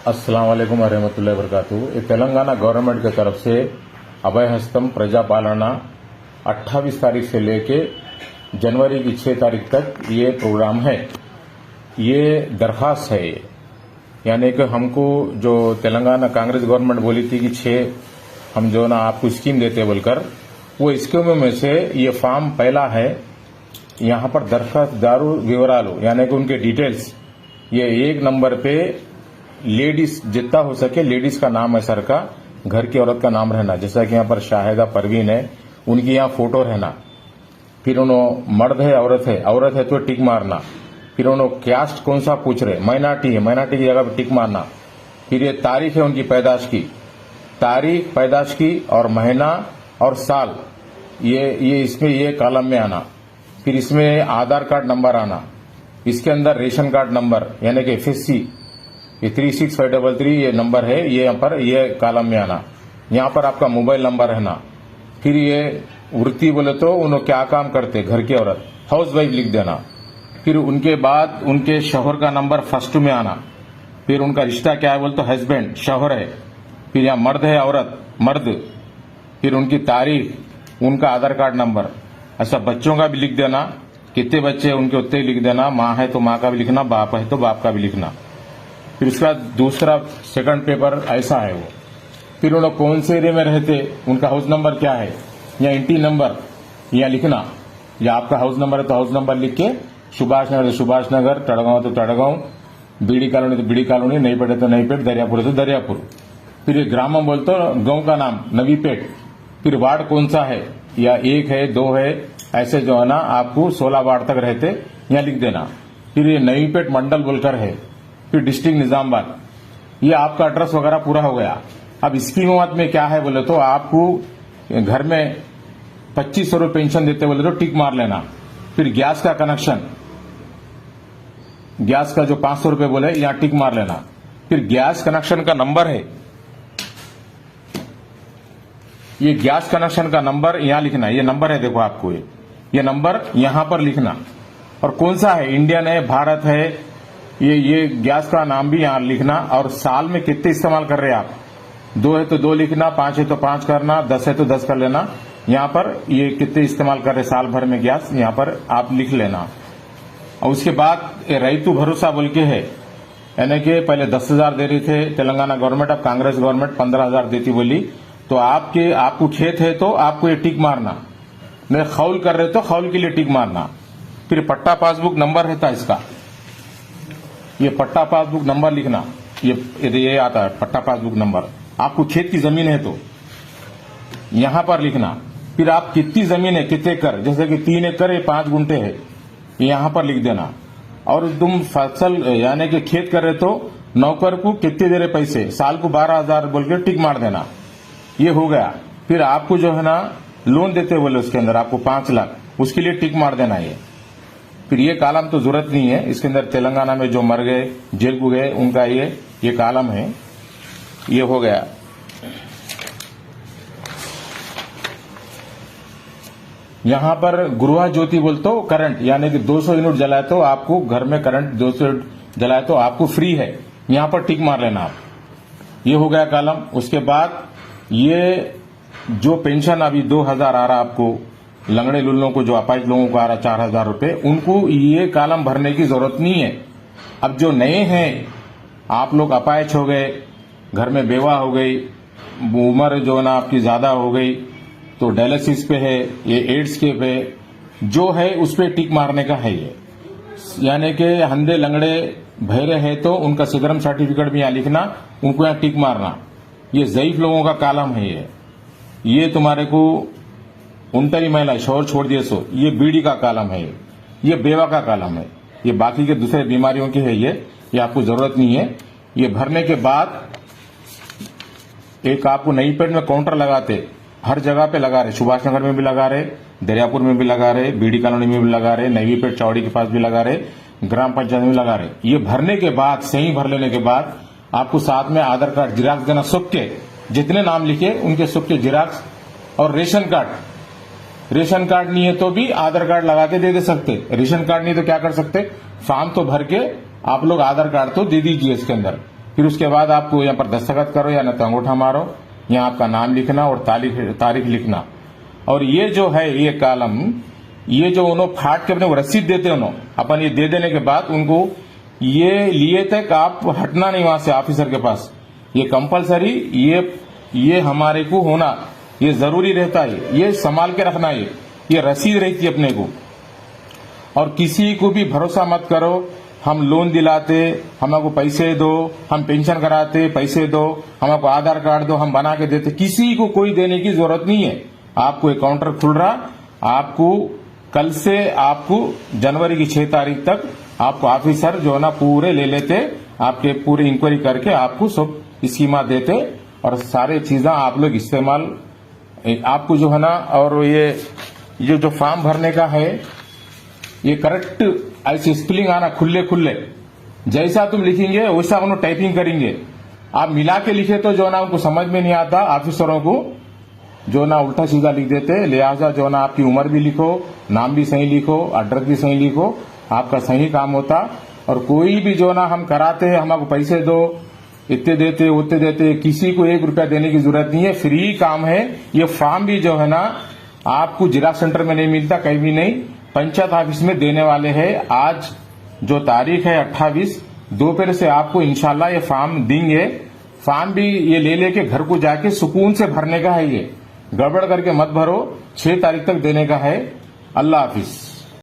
अस्सलाम वालेकुम रहमतुल्लाहि वबरकातुहू। ये तेलंगाना गवर्नमेंट की तरफ से अभय हस्तम प्रजापालना 28 तारीख से लेके जनवरी की 6 तारीख तक ये प्रोग्राम है। ये दरखास्त है यानी कि हमको जो तेलंगाना कांग्रेस गवर्नमेंट बोली थी कि 6 हम जो ना आपको स्कीम देते बोलकर, वो स्कीमों में से ये फॉर्म पहला है। यहाँ पर दरखास्तदारू विवरालू यानी कि उनके डिटेल्स, ये 1 नंबर पे लेडीज जितना हो सके लेडीज का नाम है सर का, घर की औरत का नाम रहना, जैसा कि यहाँ पर शाहिदा परवीन है उनकी यहाँ फोटो रहना। फिर उन्होंने मर्द है औरत है तो टिक मारना। फिर उन्होंने कास्ट कौन सा पूछ रहे, माइनॉरिटी है, माइनॉरिटी की जगह पर टिक मारना। फिर ये तारीख है उनकी पैदाश की, तारीख पैदाश की और महीना और साल, ये इसमें ये कॉलम में आना। फिर इसमें आधार कार्ड नंबर आना, इसके अंदर रेशन कार्ड नंबर यानी कि एफएससी, ये 36533 ये नंबर है, ये यहाँ पर ये कॉलम में आना। यहाँ पर आपका मोबाइल नंबर रहना। फिर ये वृत्ति बोले तो उन्होंने क्या काम करते, घर की औरत, हाउस वाइफ लिख देना। फिर उनके बाद उनके शौहर का नंबर फर्स्ट में आना। फिर उनका रिश्ता क्या है बोले तो हस्बैंड, शौहर है। फिर यहाँ मर्द है औरत, मर्द। फिर उनकी तारीख, उनका आधार कार्ड नंबर। ऐसा बच्चों का भी लिख देना, कितने बच्चे हैं उनके उतने ही लिख देना। माँ है तो माँ का भी लिखना, बाप है तो बाप का भी लिखना। फिर उसका दूसरा सेकंड पेपर ऐसा है वो। फिर उन्होंने कौन से एरिया में रहते, उनका हाउस नंबर क्या है या इंटी नंबर या लिखना, या आपका हाउस नंबर है तो हाउस नंबर लिख के, सुभाष नगर तो सुभाष नगर, तड़गांव तो तड़गांव, बीडी कॉलोनी तो बीडी कॉलोनी, नई पेट है तो नई पेट, दरियापुर है तो दरियापुर। फिर ये ग्रामम बोल तो गांव का नाम नवीपेट। फिर वार्ड कौन सा है, या 1 है 2 है, ऐसे जो है ना आपको 16 वार्ड तक रहते यहाँ लिख देना। फिर ये नवीपेट मंडल बोलकर है। फिर डिस्ट्रिक्ट निजामाबाद। ये आपका एड्रेस वगैरह पूरा हो गया। अब स्कीमों में क्या है बोले तो आपको घर में 2500 रुपये पेंशन देते बोले तो टिक मार लेना। फिर गैस का कनेक्शन, गैस का जो 500 रुपये बोले यहाँ टिक मार लेना। फिर गैस कनेक्शन का नंबर है, ये गैस कनेक्शन का नंबर यहाँ लिखना। ये नंबर है देखो आपको, ये नंबर यहाँ पर लिखना। और कौन सा है, इंडियन है, भारत है, ये गैस का नाम भी यहाँ लिखना। और साल में कितने इस्तेमाल कर रहे हैं आप, 2 है तो 2 लिखना, 5 है तो 5 करना, 10 है तो 10 कर लेना। यहाँ पर ये कितने इस्तेमाल कर रहे साल भर में गैस, यहाँ पर आप लिख लेना। और उसके बाद रईतु भरोसा बोल के है, यानी कि पहले 10,000 दे रही थे तेलंगाना गवर्नमेंट, अब कांग्रेस गवर्नमेंट 15,000 देती बोली। तो आपको खेत है तो आपको ये टिक मारना, नहीं खौल कर रहे तो खौल के लिए टिक मारना। फिर पट्टा पासबुक नंबर रहता है इसका, ये पट्टा पासबुक नंबर लिखना। ये आता है पट्टा पासबुक नंबर। आपको खेत की जमीन है तो यहां पर लिखना। फिर आप कितनी जमीन है, कितने एकड़, जैसे कि 3 एकड़ है, 5 गुंठे है, यहां पर लिख देना। और तुम फसल यानी कि खेत कर रहे तो नौकर को कितने दे रहे पैसे, साल को 12,000 बोल के टिक मार देना। ये हो गया। फिर आपको जो है ना लोन देते बोले उसके अंदर आपको 5 लाख, उसके लिए टिक मार देना। ये फिर ये कॉलम तो जरूरत नहीं है, इसके अंदर तेलंगाना में जो मर गए, जेल को गए, उनका ये कॉलम है। ये हो गया। यहां पर गृह ज्योति बोलते हो करंट, यानी कि 200 यूनिट जलाए तो आपको घर में करंट 200 यूनिट जलाए तो आपको फ्री है, यहां पर टिक मार लेना आप। ये हो गया कॉलम। उसके बाद ये जो पेंशन अभी 2,000 आ रहा आपको, लंगड़े लुल्लों को जो अपाहिज लोगों को आ रहा 4,000 रुपये, उनको ये कॉलम भरने की जरूरत नहीं है। अब जो नए हैं, आप लोग अपाहिज हो गए, घर में बेवा हो गई, उम्र जो है ना आपकी ज्यादा हो गई, तो डायलिसिस पे है, ये एड्स के पे जो है उस पे टिक मारने का है ये। यानी कि अंधे लंगड़े बहरे है तो उनका सिगरम सर्टिफिकेट भी यहाँ लिखना, उनको यहाँ टिक मारना। ये ज़ईफ लोगों का कॉलम है ये तुम्हारे को उनटरी महिला शोर छोड़ दिए सो, ये बीड़ी का कॉलम है, ये बेवा का कॉलम है, ये बाकी के दूसरे बीमारियों की है, ये आपको जरूरत नहीं है। ये भरने के बाद एक आपको नई पेट में काउंटर लगाते, हर जगह पे लगा रहे, सुभाष नगर में भी लगा रहे, दरियापुर में भी लगा रहे, बीडी कॉलोनी में भी लगा रहे, नवी पेट चौड़ी के पास भी लगा रहे, ग्राम पंचायत में लगा रहे। ये भरने के बाद, सही भर लेने के बाद आपको साथ में आधार कार्ड जिराक्स देना, सबके जितने नाम लिखे उनके सबके जिराक्स, और रेशन कार्ड नहीं है तो भी आधार कार्ड लगा के दे सकते। रेशन कार्ड नहीं तो क्या कर सकते, फॉर्म तो भर के आप लोग आधार कार्ड तो दे दीजिए इसके अंदर, फिर उसके बाद आपको यहाँ पर दस्तखत करो या न तो अंगूठा मारो, यहाँ आपका नाम लिखना और तारीख लिखना। और ये जो है ये कॉलम, ये जो उन्होंने फाट के अपने को रसीद देते उन्होंने अपन, ये दे देने के बाद उनको ये लिए तक आप हटना नहीं वहां से ऑफिसर के पास। ये कंपलसरी, ये हमारे को होना ये जरूरी रहता है, ये संभाल के रखना है, ये रसीद रहती है अपने को। और किसी को भी भरोसा मत करो, हम लोन दिलाते हमको पैसे दो, हम पेंशन कराते पैसे दो, हमको आधार कार्ड दो हम बना के देते, किसी को कोई देने की जरूरत नहीं है। आपको एक काउंटर खुल रहा, आपको कल से आपको जनवरी की 6 तारीख तक आपको ऑफिसर जो है ना पूरे ले लेते, आपके पूरी इंक्वायरी करके आपको सब स्कीमा देते और सारे चीजें आप लोग इस्तेमाल आपको जो है ना। और ये जो फॉर्म भरने का है ये करेक्ट ऐसे स्पेलिंग आना, खुले खुले जैसा तुम लिखेंगे वैसा उन्होंने टाइपिंग करेंगे। आप मिला के लिखे तो जो ना उनको समझ में नहीं आता, ऑफिसरों को जो ना उल्टा सीधा लिख देते। लिहाजा जो ना आपकी उम्र भी लिखो, नाम भी सही लिखो, एड्रेस भी सही लिखो, आपका सही काम होता। और कोई भी जो ना हम कराते हैं हमको पैसे दो, इतने देते उतने देते, किसी को 1 रुपया देने की जरूरत नहीं है, फ्री काम है। ये फॉर्म भी जो है ना आपको जिला सेंटर में नहीं मिलता, कहीं भी नहीं, पंचायत ऑफिस में देने वाले हैं। आज जो तारीख है 28 दोपहर से आपको इंशाल्लाह ये फॉर्म देंगे। फॉर्म भी ये ले लेके घर को जाके सुकून से भरने का है, ये गड़बड़ करके मत भरो, 6 तारीख तक देने का है। अल्लाह हाफिज।